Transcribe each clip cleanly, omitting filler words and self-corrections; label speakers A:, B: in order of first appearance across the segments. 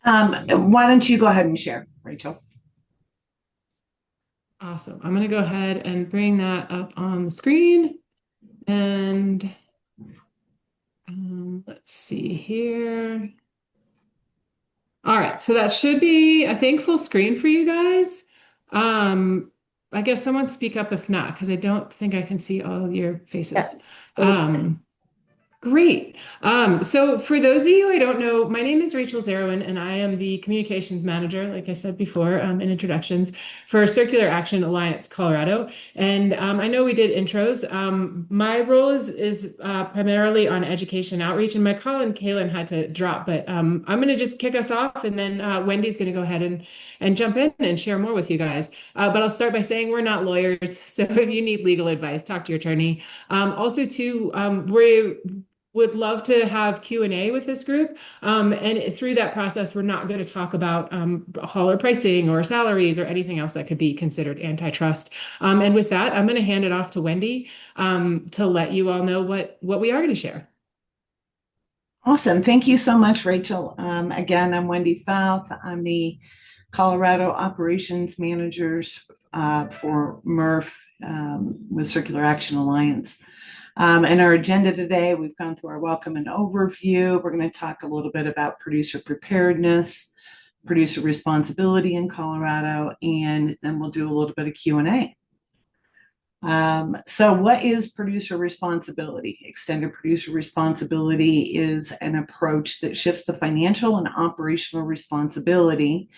A: Why don't you go ahead and share, Rachel?
B: Awesome. I'm going to go ahead and bring that up on the screen. And let's see here. All right. So that should be, I think, full screen for you guys. Um, I guess someone speak up if not, because I don't think I can see all your
A: Yeah,
B: faces.
A: it's good.
B: Um, Great. So for those of you I don't know, my name is Rachel Zarowin, and I am the communications manager, like I said before, in introductions for Circular Action Alliance Colorado. And I know we did intros. My role is primarily on education outreach, and my colleague Kaylin had to drop, but I'm going to just kick us off, and then Wendy's going to go ahead and jump in and share more with you guys. But I'll start by saying we're not lawyers, so if you need legal advice, talk to your attorney. Also, too, we would love to have Q&A with this group. And through that process, we're not going to talk about hauler pricing or salaries or anything else that could be considered antitrust. And with that, I'm going to hand it off to Wendy to let you all know what we are going to share.
A: Awesome. Thank you so much, Rachel. Again, I'm Wendy Fouth. I'm the Colorado Operations Managers for MRF with Circular Action Alliance. And our agenda today, we've gone through our welcome and overview. We're going to talk a little bit about producer preparedness, producer responsibility in Colorado, and then we'll do a little bit of Q&A. So what is producer responsibility? Extended producer responsibility is an approach that shifts the financial and operational responsibility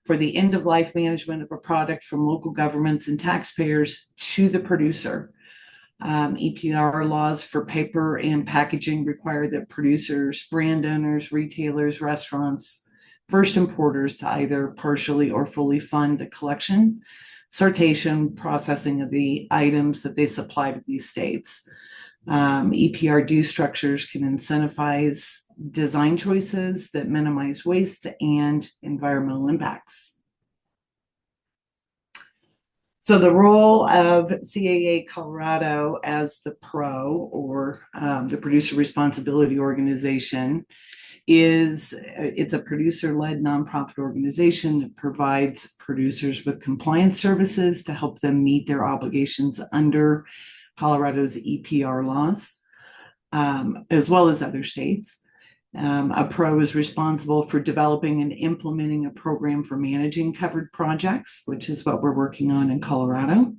A: for the end-of-life management of a product from local governments and taxpayers to the producer. EPR laws for paper and packaging require that producers, brand owners, retailers, restaurants, first importers to either partially or fully fund the collection, sortation, processing of the items that they supply to these states. EPR due structures can incentivize design choices that minimize waste and environmental impacts. So the role of CAA Colorado as the PRO, or the Producer Responsibility Organization, is it's a producer-led nonprofit organization that provides producers with compliance services to help them meet their obligations under Colorado's EPR laws, as well as other states. A pro is responsible for developing and implementing a program for managing covered projects, which is what we're working on in Colorado.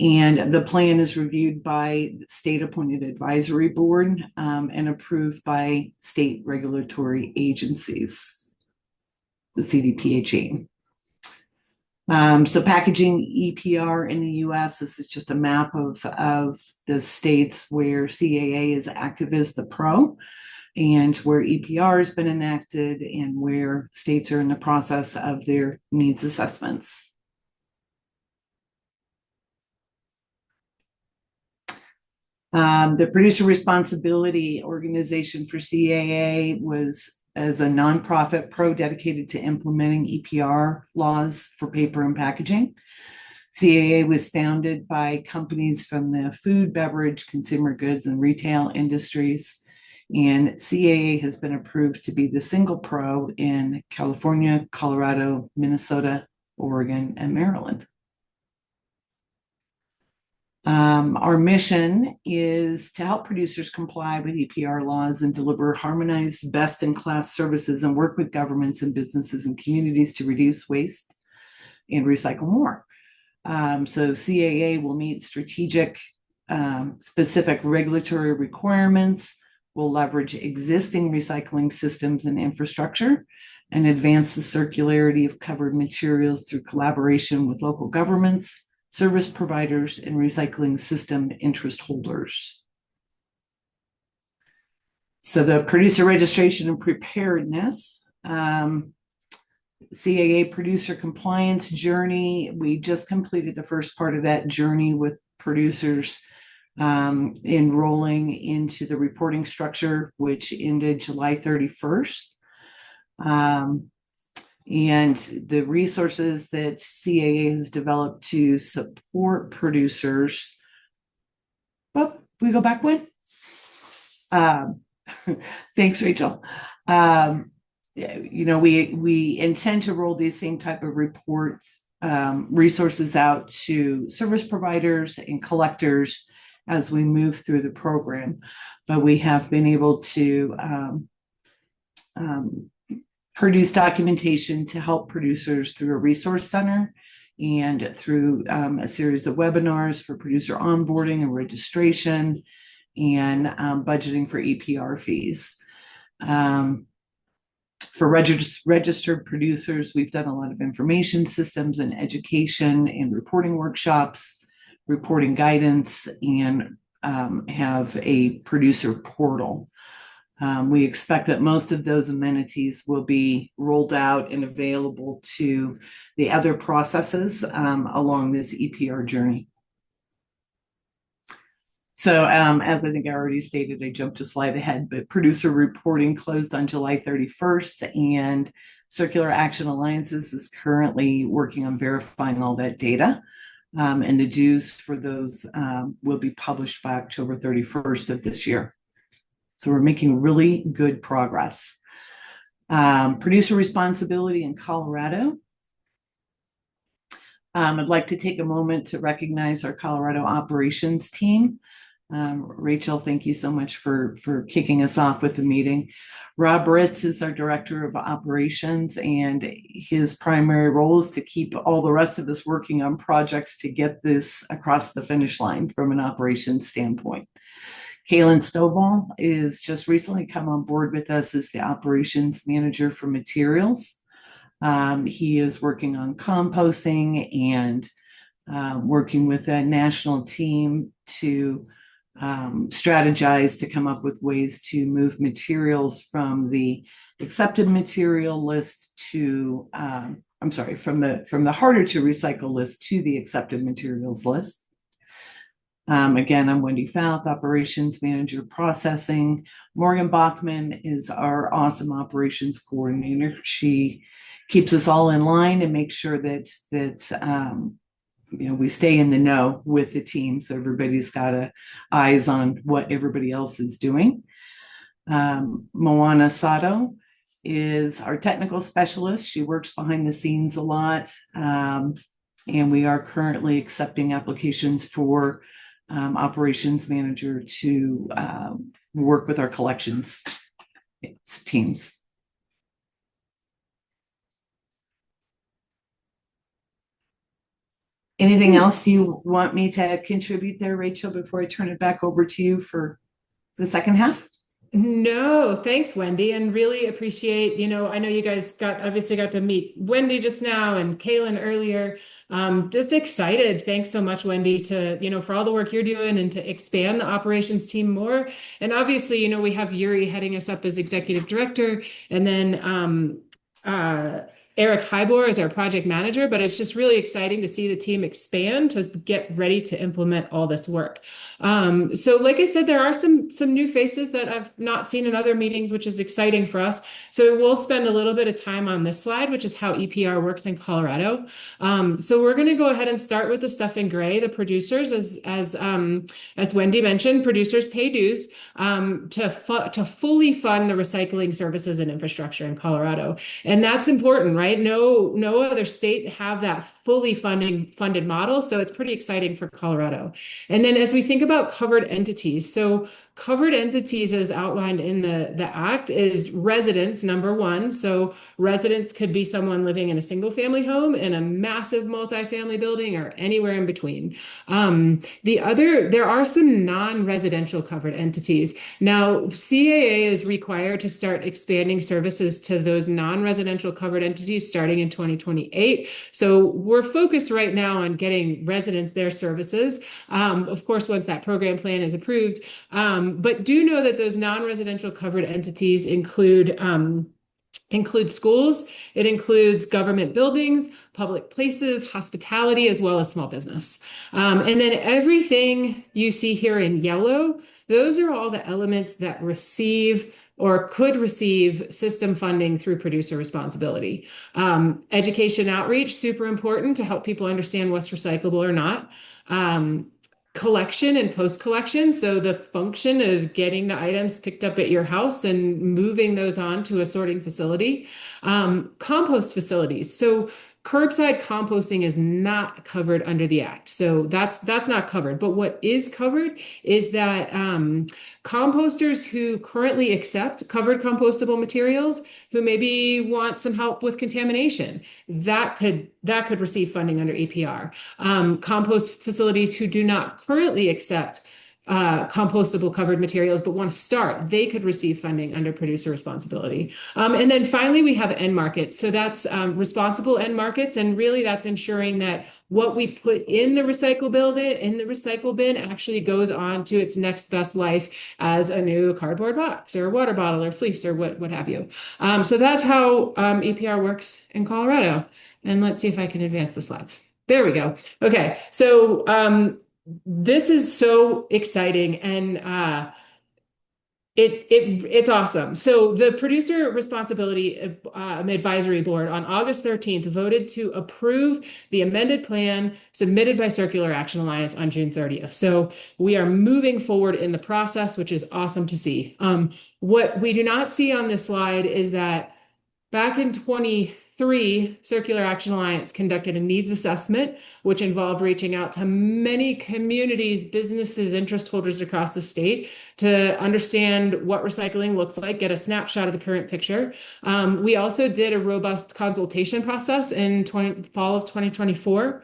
A: And the plan is reviewed by the state appointed advisory board and approved by state regulatory agencies, the CDPHE. So packaging EPR in the US, this is just a map of the states where CAA is active as the pro, and where EPR has been enacted, and where states are in the process of their needs assessments. The Producer Responsibility Organization for CAA was as a nonprofit pro dedicated to implementing EPR laws for paper and packaging. CAA was founded by companies from the food, beverage, consumer goods, and retail industries. And CAA has been approved to be the single pro in California, Colorado, Minnesota, Oregon, and Maryland. Our mission is to help producers comply with EPR laws and deliver harmonized, best-in-class services, and work with governments and businesses and communities to reduce waste and recycle more. So CAA will meet strategic, specific regulatory requirements, will leverage existing recycling systems and infrastructure, and advance the circularity of covered materials through collaboration with local governments, service providers, and recycling system interest holders. So the producer registration and preparedness, CAA producer compliance journey, we just completed the first part of that journey with producers enrolling into the reporting structure, which ended July 31st. And the resources that CAA has developed to support producers. Oh, we go back one. Thanks, Rachel. we intend to roll these same type of reports resources out to service providers and collectors as we move through the program. But we have been able to um, produce documentation to help producers through a resource center and through a series of webinars for producer onboarding and registration and budgeting for EPR fees. For registered producers, we've done a lot of information systems and education and reporting workshops, reporting guidance, and have a producer portal. We expect that most of those amenities will be rolled out and available to the other processes along this EPR journey. So as I think I already stated, I jumped a slide ahead, but producer reporting closed on July 31st, and Circular Action Alliances is currently working on verifying all that data. And the dues for those will be published by October 31st of this year. So we're making really good progress. Producer responsibility in Colorado. I'd like to take a moment to recognize our Colorado operations team. Rachel, thank you so much for kicking us off with the meeting. Rob Ritz is our director of operations, and his primary role is to keep all the rest of us working on projects to get this across the finish line from an operations standpoint. Kaylin Stovall is just recently come on board with us as the operations manager for materials. He is working on composting and working with a national team to strategize to come up with ways to move materials from the accepted material list to from the harder to recycle list to the accepted materials list. Again, I'm Wendy Fouth, operations manager processing. Morgan Bachman is our awesome operations coordinator. She keeps us all in line and makes sure that we stay in the know with the team, so everybody's got eyes on what everybody else is doing. Moana Sato is our technical specialist. She works behind the scenes a lot, and we are currently accepting applications for operations manager to work with our collections teams. Anything else you want me to contribute there, Rachel, before I turn it back over to you for the second half?
B: No, thanks, Wendy, and really appreciate, I know you guys obviously got to meet Wendy just now and Kaylin earlier. Just excited. Thanks so much, Wendy, for all the work you're doing and to expand the operations team more. And obviously, we have Yuri heading us up as executive director, and then Eric Hybor is our project manager, but it's just really exciting to see the team expand to get ready to implement all this work. So like I said, there are some new faces that I've not seen in other meetings, which is exciting for us. So we'll spend a little bit of time on this slide, which is how EPR works in Colorado. So we're going to go ahead and start with the stuff in gray, the producers, as Wendy mentioned, producers pay dues to fully fund the recycling services and infrastructure in Colorado. And that's important, right? No other state have that fully funded model. So it's pretty exciting for Colorado. And then as we think about covered entities, so covered entities as outlined in the act is residents, number one. So residents could be someone living in a single family home, in a massive multifamily building, or anywhere in between. There are some non-residential covered entities. Now, CAA is required to start expanding services to those non-residential covered entities starting in 2028. So we're focused right now on getting residents their services. Of course, once that program plan is approved. But do know that those non-residential covered entities include schools, it includes government buildings, public places, hospitality, as well as small business. And then everything you see here in yellow, those are all the elements that receive or could receive system funding through producer responsibility. Education outreach, super important to help people understand what's recyclable or not. collection and post collection. So the function of getting the items picked up at your house and moving those on to a sorting facility. Compost facilities. So curbside composting is not covered under the act. So that's not covered. But what is covered is that composters who currently accept covered compostable materials, who maybe want some help with contamination, that could receive funding under EPR. Compost facilities who do not currently accept compostable covered materials but want to start, they could receive funding under producer responsibility. And then finally, we have end markets. So that's responsible end markets, and really that's ensuring that what we put in the recycle bin actually goes on to its next best life as a new cardboard box or a water bottle or fleece or what have you. So that's how EPR works in Colorado. And let's see if I can advance the slides. There we go. Okay, so this is so exciting, and it's awesome. So the Producer Responsibility Advisory Board on August 13th voted to approve the amended plan submitted by Circular Action Alliance on June 30th. So we are moving forward in the process, which is awesome to see. What we do not see on this slide is that back in 23, Circular Action Alliance conducted a needs assessment, which involved reaching out to many communities, businesses, interest holders across the state to understand what recycling looks like, get a snapshot of the current picture. We also did a robust consultation process in fall of 2024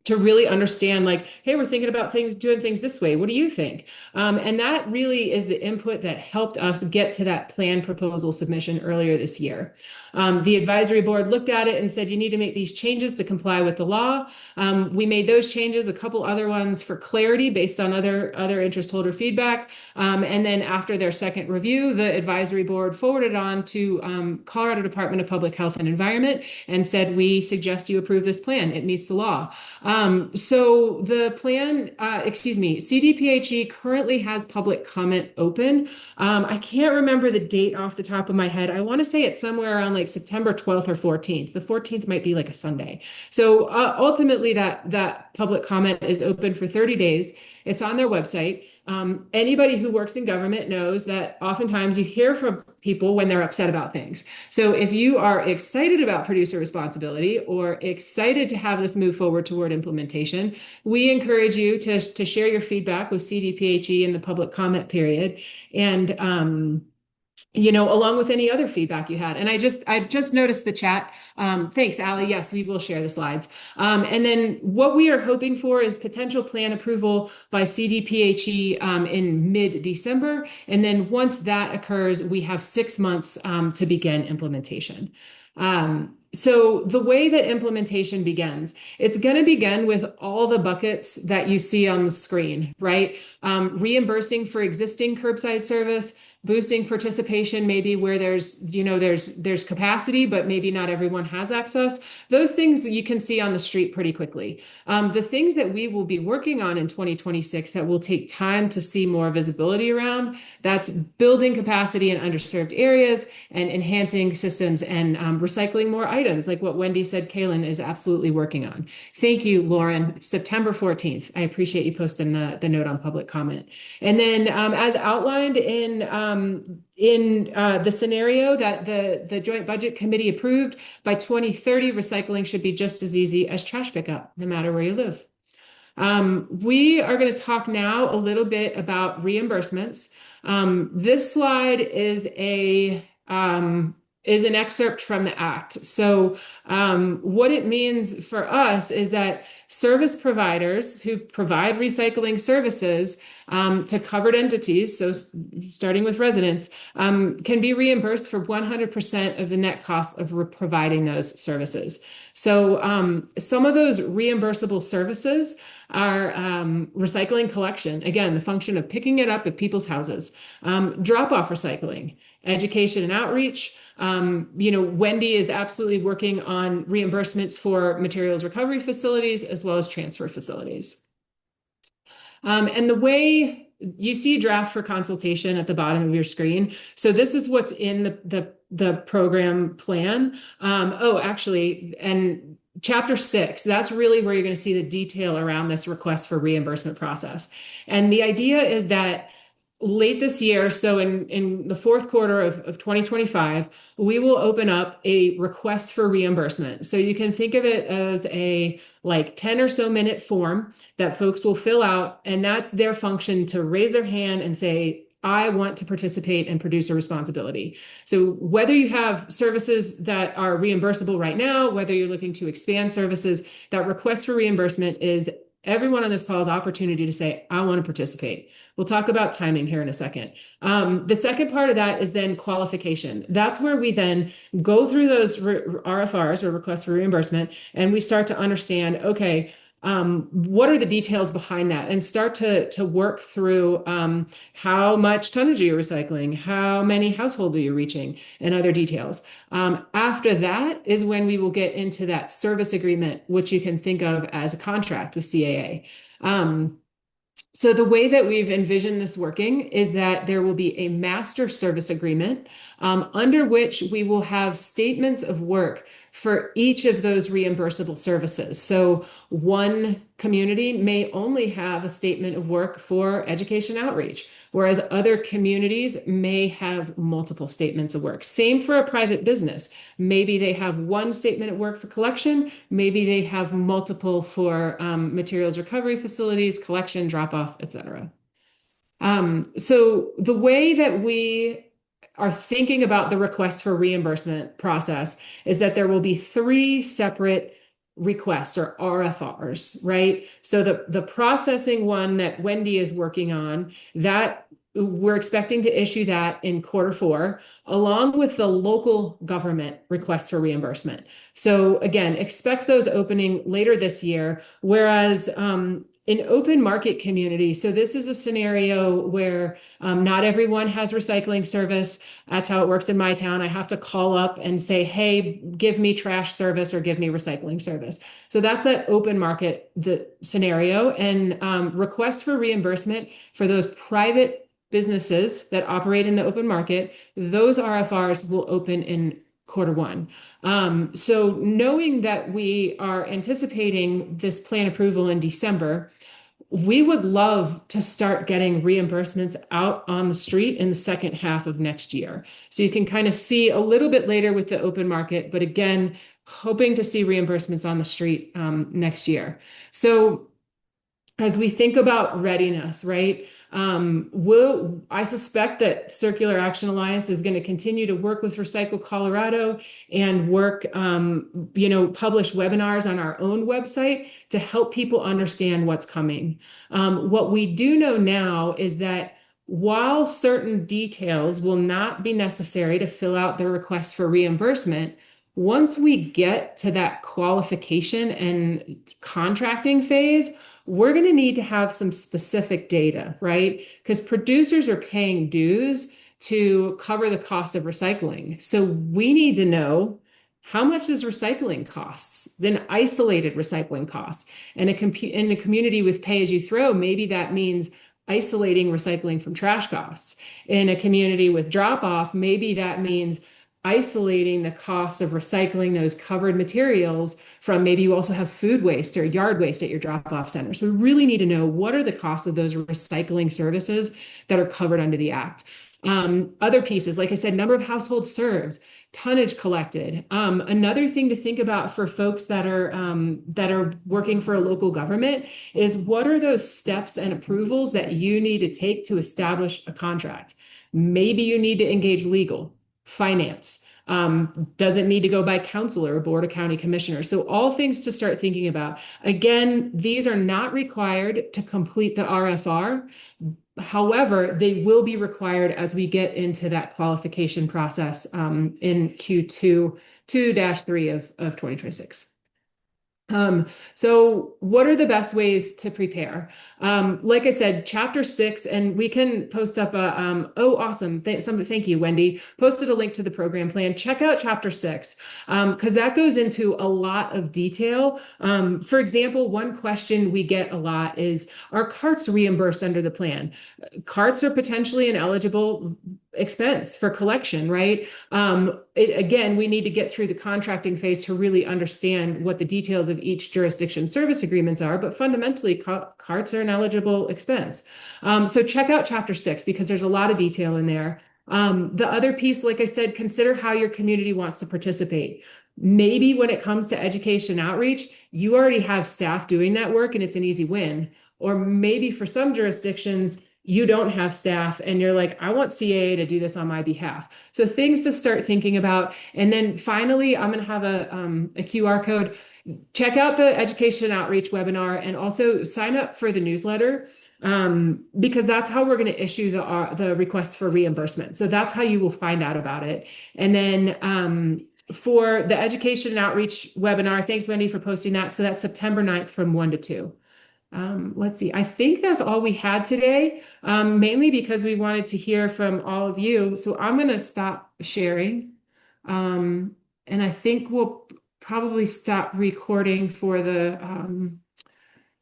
B: to really understand, like, hey, we're thinking about doing things this way. What do you think? And that really is the input that helped us get to that plan proposal submission earlier this year. The advisory board looked at it and said, you need to make these changes to comply with the law. We made those changes, a couple other ones for clarity based on other interest holder feedback. And then after their second review, the advisory board forwarded on to Colorado Department of Public Health and Environment and said, we suggest you approve this plan. It meets the law. So the plan, CDPHE currently has public comment open. I can't remember the date off the top of my head. I want to say it's somewhere around like September 12th or 14th. The 14th might be like a Sunday. So ultimately that public comment is open for 30 days. It's on their website. Anybody who works in government knows that oftentimes you hear from people when they're upset about things. So if you are excited about producer responsibility or excited to have this move forward toward implementation, we encourage you to share your feedback with CDPHE in the public comment period. And along with any other feedback you had. And I just noticed the chat. Thanks, Allie. Yes, we will share the slides. And then what we are hoping for is potential plan approval by CDPHE in mid-December. And then once that occurs, we have 6 months to begin implementation. So the way that implementation begins, it's going to begin with all the buckets that you see on the screen, right? Reimbursing for existing curbside service, boosting participation, maybe where there's capacity, but maybe not everyone has access. Those things you can see on the street pretty quickly. The things that we will be working on in 2026 that will take time to see more visibility around, that's building capacity in underserved areas and enhancing systems and recycling more items, like what Wendy said Kaylin is absolutely working on. Thank you, Lauren. September 14th. I appreciate you posting the note on public comment. And then as outlined in the scenario that the Joint Budget Committee approved, by 2030, recycling should be just as easy as trash pickup, no matter where you live. We are going to talk now a little bit about reimbursements. This slide is an excerpt from the act. So what it means for us is that service providers who provide recycling services to covered entities, so starting with residents, can be reimbursed for 100% of the net cost of providing those services. So some of those reimbursable services are recycling collection, again, the function of picking it up at people's houses, drop-off recycling, education and outreach. Wendy is absolutely working on reimbursements for materials recovery facilities as well as transfer facilities. And the way you see draft for consultation at the bottom of your screen. So this is what's in the program plan. And Chapter 6, that's really where you're going to see the detail around this request for reimbursement process. And the idea is that late this year, so in the fourth quarter of 2025, we will open up a request for reimbursement. So you can think of it as a like 10 or so minute form that folks will fill out, and that's their function to raise their hand and say, I want to participate in producer responsibility. So whether you have services that are reimbursable right now, whether you're looking to expand services, that request for reimbursement is everyone on this call's opportunity to say, I want to participate. We'll talk about timing here in a second. The second part of that is then qualification. That's where we then go through those RFRs or requests for reimbursement, and we start to understand, okay, what are the details behind that, and start to work through how much tonnage are you recycling, how many households are you reaching, and other details. After that is when we will get into that service agreement, which you can think of as a contract with CAA. So the way that we've envisioned this working is that there will be a master service agreement under which we will have statements of work for each of those reimbursable services. So one community may only have a statement of work for education outreach, whereas other communities may have multiple statements of work. Same for a private business. Maybe they have one statement of work for collection, maybe they have multiple for materials recovery facilities, collection, drop-off, etc. So the way that we are thinking about the request for reimbursement process is that there will be three separate requests or RFRs, right? So the processing one that Wendy is working on, that we're expecting to issue that in quarter four, along with the local government requests for reimbursement. So again, expect those opening later this year, whereas in open market community, so this is a scenario where not everyone has recycling service. That's how it works in my town. I have to call up and say, hey, give me trash service or give me recycling service. So that's that open market scenario. And requests for reimbursement for those private businesses that operate in the open market, those RFRs will open in quarter one. So knowing that we are anticipating this plan approval in December, we would love to start getting reimbursements out on the street in the second half of next year. So you can kind of see a little bit later with the open market, but again, hoping to see reimbursements on the street next year. So as we think about readiness, right? I suspect that Circular Action Alliance is going to continue to work with Recycle Colorado and work, publish webinars on our own website to help people understand what's coming. What we do know now is that while certain details will not be necessary to fill out the request for reimbursement, once we get to that qualification and contracting phase, we're going to need to have some specific data, right? Because producers are paying dues to cover the cost of recycling. So we need to know how much does recycling costs, then isolated recycling costs. And in a community with pay as you throw, maybe that means isolating recycling from trash costs. In a community with drop off, maybe that means isolating the cost of recycling those covered materials from, maybe you also have food waste or yard waste at your drop-off center. So we really need to know what are the costs of those recycling services that are covered under the Act. Other pieces, like I said, number of households served, tonnage collected. Another thing to think about for folks that are working for a local government is what are those steps and approvals that you need to take to establish a contract? Maybe you need to engage legal, finance. Does it need to go by council or board of county commissioners? So all things to start thinking about. Again, these are not required to complete the RFR. However, they will be required as we get into that qualification process in Q2, 2-3 of 2026. So what are the best ways to prepare? Like I said, chapter 6, and we can post up awesome. Thank you, Wendy. Posted a link to the program plan. Check out chapter 6, because that goes into a lot of detail. For example, one question we get a lot is, are carts reimbursed under the plan? Carts are potentially ineligible expense for collection, right? Again, we need to get through the contracting phase to really understand what the details of each jurisdiction service agreements are, but fundamentally, carts are an eligible expense. So check out Chapter 6 because there's a lot of detail in there. The other piece, like I said, consider how your community wants to participate. Maybe when it comes to education outreach, you already have staff doing that work and it's an easy win. Or maybe for some jurisdictions, you don't have staff and you're like, I want CAA to do this on my behalf. So things to start thinking about. And then finally, I'm going to have a QR code. Check out the education outreach webinar and also sign up for the newsletter because that's how we're going to issue the requests for reimbursement. So that's how you will find out about it. And then for the education and outreach webinar, thanks, Wendy, for posting that. So that's September 9th from 1 to 2. Let's see. I think that's all we had today, mainly because we wanted to hear from all of you. So I'm going to stop sharing. And I think we'll probably stop recording for the